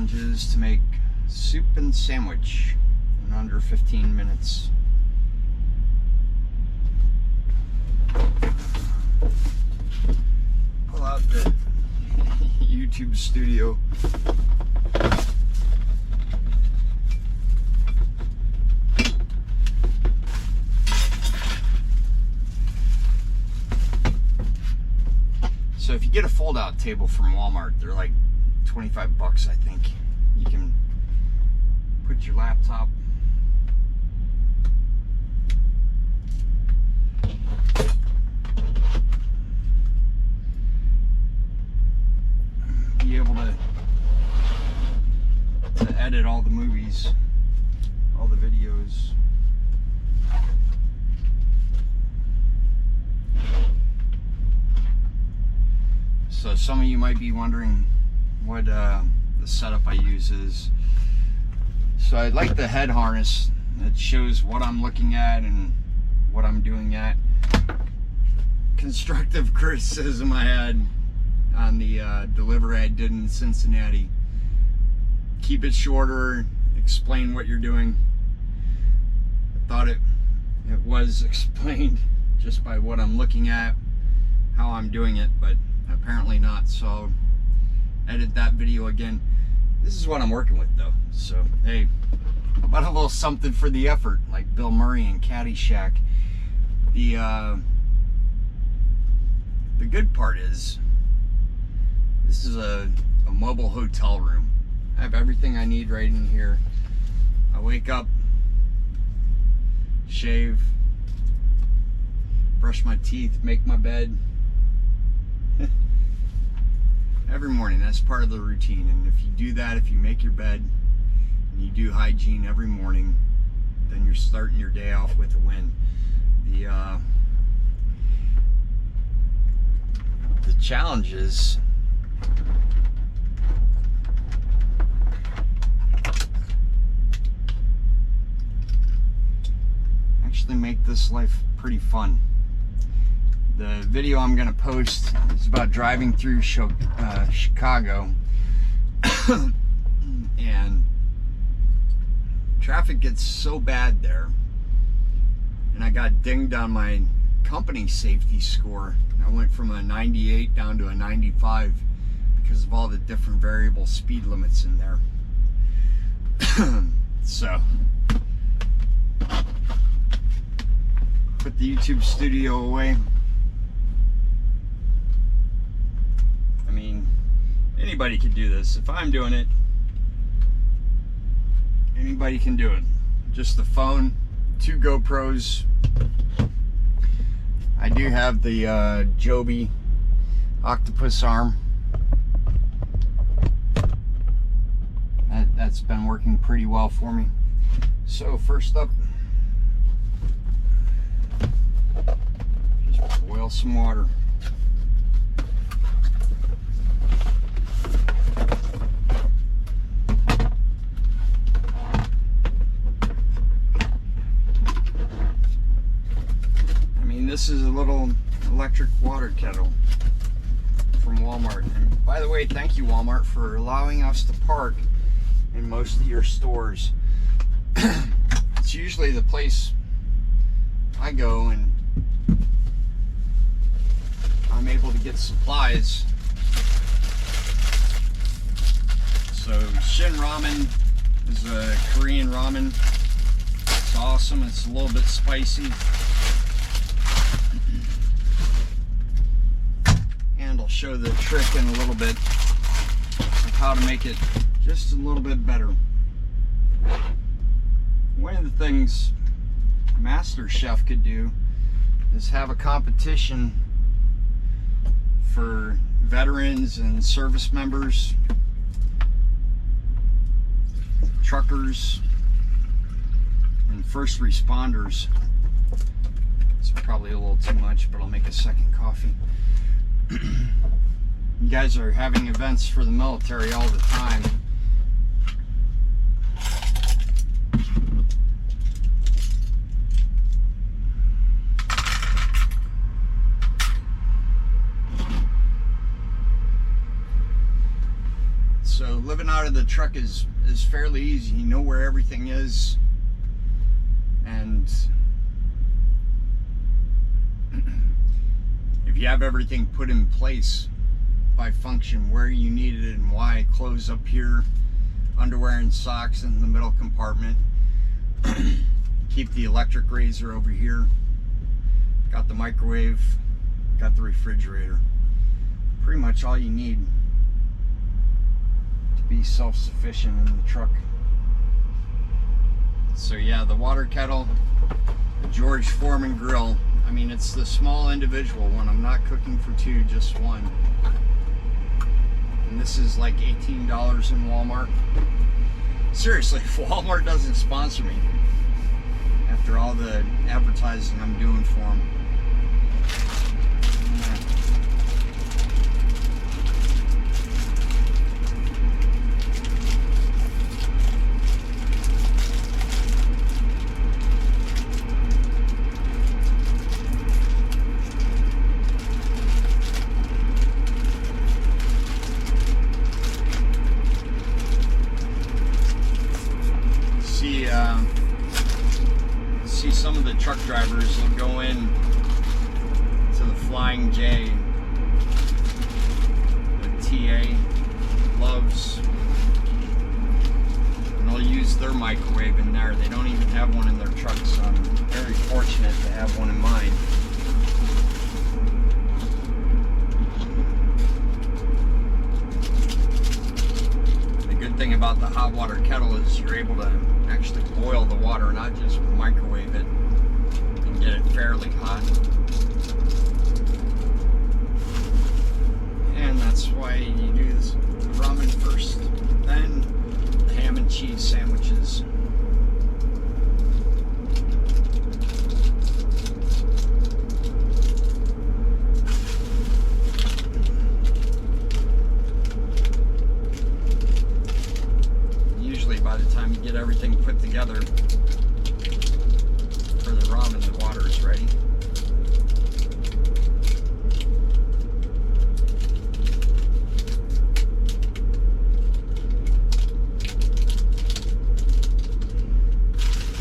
challenge is to make soup and sandwich in under 15 minutes. Pull out the YouTube studio. So if you get a fold-out table from Walmart, they're like 25 bucks, I think. You can put your laptop be able to edit all the movies, all the videos. So some of you might be wondering what the setup I use is. So I like the head harness that shows what I'm looking at and what I'm doing at. Constructive criticism I had on the delivery I did in Cincinnati. Keep it shorter, explain what you're doing. I thought it was explained just by what I'm looking at, how I'm doing it, but apparently not. So I'll edit that video again. This is what I'm working with though, so hey, how about a little something for the effort, like Bill Murray in Caddyshack. The good part is this is a mobile hotel room. I have everything I need right in here. I wake up, shave, brush my teeth, make my bed. Every morning, that's part of the routine. And if you do that, if you make your bed and you do hygiene every morning, then you're starting your day off with a win. The challenge is actually make this life pretty fun. The video I'm going to post is about driving through Chicago and traffic gets so bad there, and I got dinged on my company safety score. I went from a 98 down to a 95 because of all the different variable speed limits in there. So put the YouTube studio away. I mean, anybody can do this. If I'm doing it, anybody can do it. Just the phone, 2 GoPros. I do have the Joby octopus arm. That's been working pretty well for me. So first up, just boil some water. This is a little electric water kettle from Walmart. And by the way, thank you Walmart for allowing us to park in most of your stores. It's usually the place I go and I'm able to get supplies. So Shin Ramen is a Korean ramen. It's awesome. It's a little bit spicy. And I'll show the trick in a little bit of how to make it just a little bit better. One of the things a master chef could do is have a competition for veterans and service members, truckers, and first responders. It's probably a little too much, but I'll make a second coffee. You guys are having events for the military all the time. So living out of the truck is fairly easy. You know where everything is, and if you have everything put in place by function, where you need it and why, clothes up here, underwear and socks in the middle compartment, keep the electric razor over here, got the microwave, got the refrigerator. Pretty much all you need to be self-sufficient in the truck. So yeah, the water kettle, the George Foreman grill. I mean, it's the small individual one. I'm not cooking for two, just one. And this is like $18 in Walmart. Seriously, if Walmart doesn't sponsor me, after all the advertising I'm doing for them. See some of the truck drivers will go in to the Flying J with TA gloves, and they'll use their microwave in there. They don't even have one in their truck, so I'm very fortunate to have one in mine. The good thing about the hot water kettle is you're able to actually boil the water, not just microwave it and get it fairly hot. And that's why you do this ramen first, then the ham and cheese sandwiches. Usually by the time you get everything put together for the ramen, the water is ready.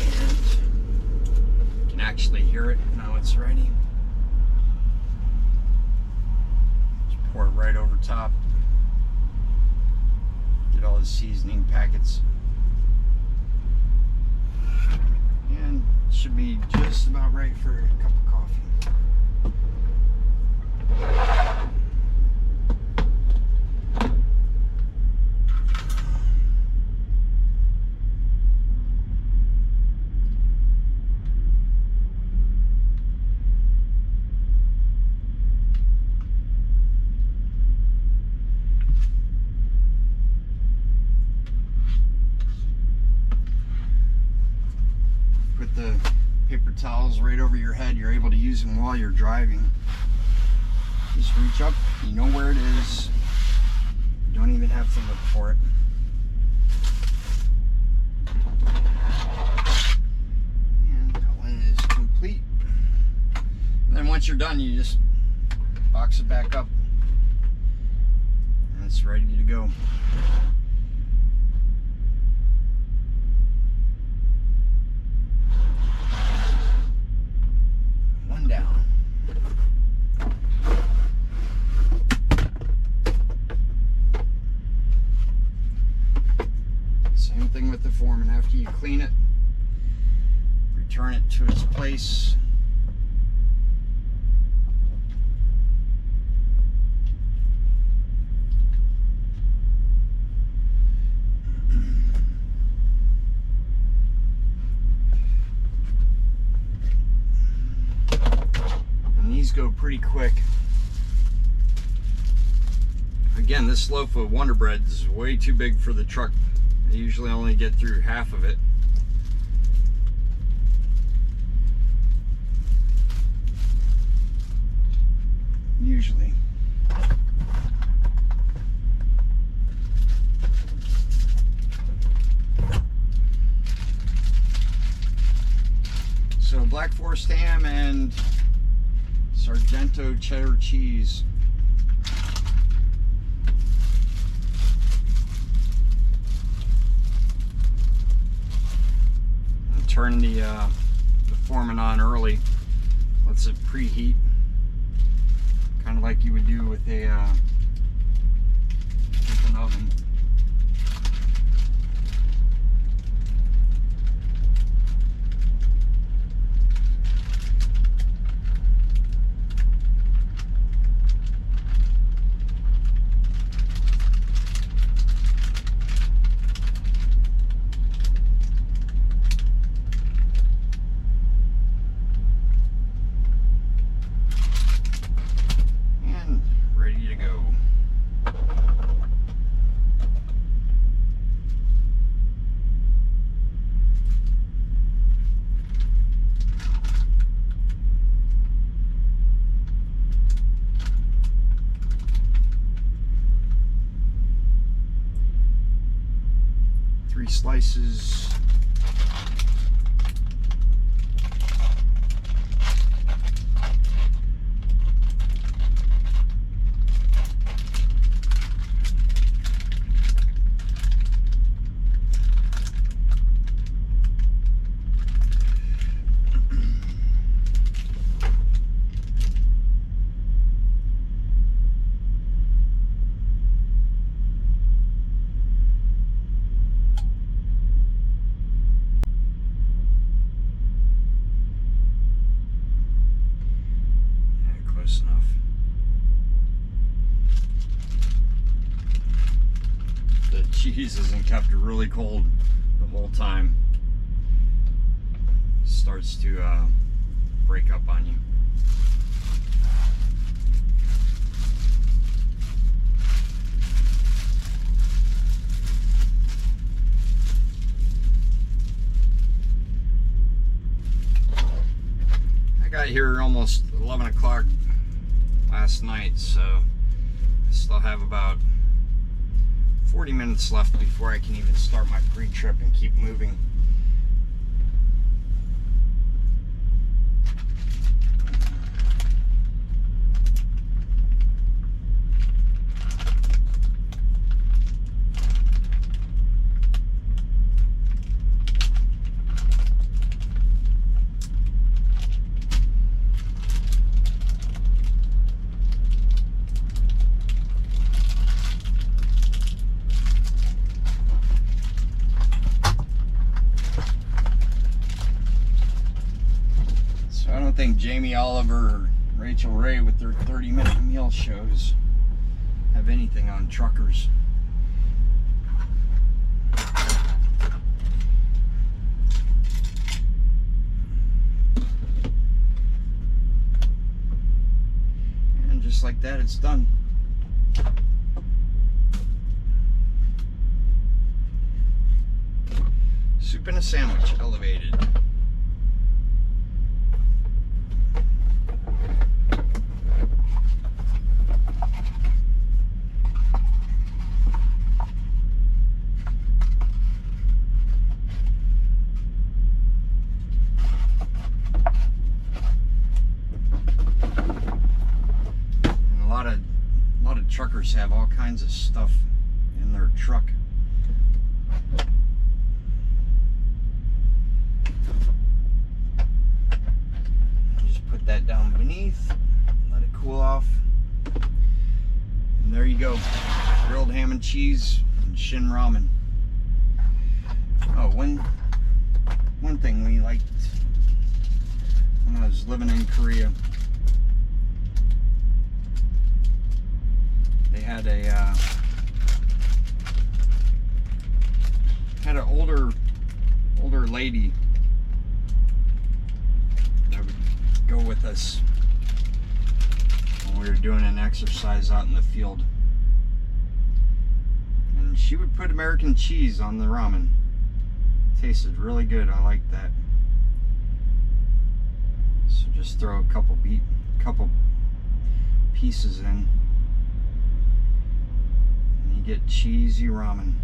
And you can actually hear it now it's ready. Just pour it right over top. Get all the seasoning packets. And should be just about right for a cup of coffee. Put the paper towels right over your head. You're able to use them while you're driving. Just reach up, you know where it is. You don't even have to look for it. And that one is complete. And then once you're done, you just box it back up and it's ready to go. Down. Same thing with the Foreman. After you clean it, return it to its place. These go pretty quick. Again, this loaf of Wonder Bread is way too big for the truck. I usually only get through half of it. Usually. So Black Forest ham and Sargento cheddar cheese. turn the Foreman on early. Lets it preheat, kind of like you would do with an oven. Ready to go. Three slices. Enough. The cheese isn't kept really cold the whole time. Starts to break up on you. I got here almost 11 o'clock last night, so I still have about 40 minutes left before I can even start my pre-trip and keep moving. I don't think Jamie Oliver or Rachel Ray with their 30-minute meal shows have anything on truckers. And just like that, it's done. Soup and a sandwich, elevated. A lot of truckers have all kinds of stuff in their truck. Just put that down beneath, let it cool off, and there you go. Grilled ham and cheese and Shin ramen. Oh, one thing we liked when I was living in Korea, they had an older lady that would go with us when we were doing an exercise out in the field, and she would put American cheese on the ramen. Tasted really good. I liked that. So just throw a couple pieces in, and you get cheesy ramen.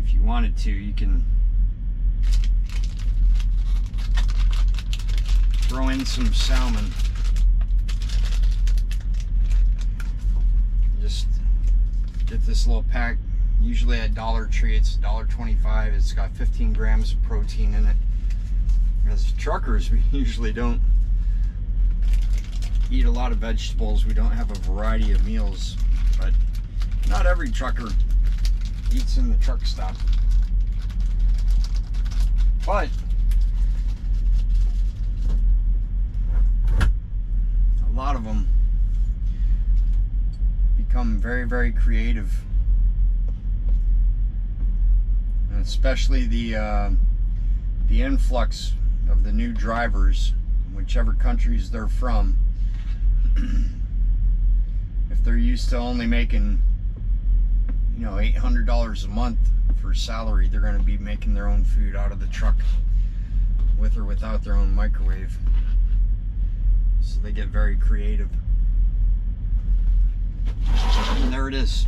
If you wanted to, you can throw in some salmon. Get this little pack, usually at Dollar Tree. It's $1.25. It's got 15 grams of protein in it. As truckers, we usually don't eat a lot of vegetables. We don't have a variety of meals, but not every trucker eats in the truck stop. But a lot of them become very, very creative, and especially the influx of the new drivers, whichever countries they're from. If they're used to only making, you know, $800 a month for salary, they're going to be making their own food out of the truck, with or without their own microwave. So they get very creative. And there it is.